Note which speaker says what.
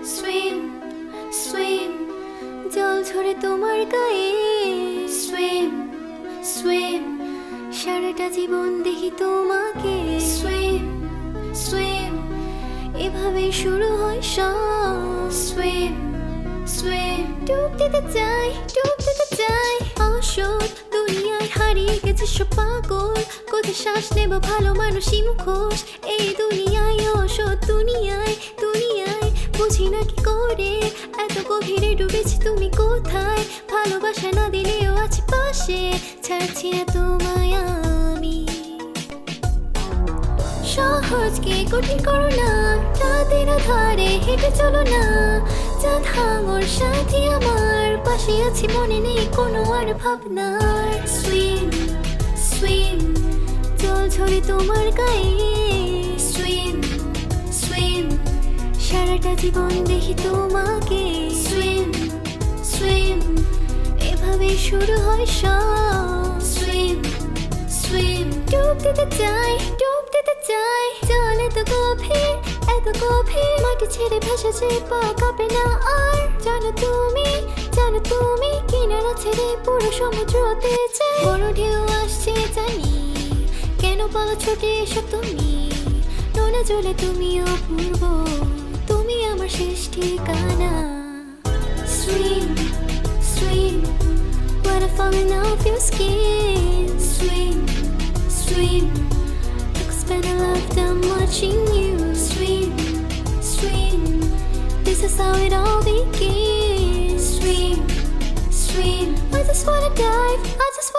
Speaker 1: swim swim জল ঝরে তোমার গায়ে সুইম সুইম সারাটা জীবন দেখি তোমাকে সুইম সুইম এভাবে শুরু হয় সব সুইম সুইম ডুব দিতে চাই ডুব দিতে চাই আসল দুনিয়ায় হারিয়ে গেছে সব পাগল কোথায় শ্বাস নেব ভালো মানুষই মুখোশ এই দুনিয়ায় অসৎ দুনিয়ায় দুনিয়ায় বুঝি না কি করে এত গভীরে ডুবেছি তুমি কোথায় ভালোবাসা না দিলেও আছে পাশে ছাড়ছি না তোমায় আমি সহজকে কঠিন করো না রাতের আধারে হেঁটে চলো না চাঁদ হাঙর সাথী আমার পাশে আছি মনে নেই কোনো আর ভাবনার সুইম সুইম জল ঝরে তোমার গায়ে সুইম সুইম সারাটা জীবন দেখি তোমাকে সুইম সুইম এভাবে শুরু হয় সব সুইম সুইম ডুব দিতে চাই ডুব দিতে চাই জল এত গভীর মাটি ছেড়ে ভেসে যে পা কাঁপে না আর জানো তুমি কিনারা ছেড়ে পুরো সমুদ্রতে চাই বড় ঢেউ আসছে জানি কেন পালা ছুটে এসো তুমি নোনা জলে তুমি অপূর্ব তুমি আমার শেষ ঠিকানা swim swim when I falling off your skin swim swim I could spend a lifetime watching you swim swim this is how it all begins swim swim I just wanna dive I just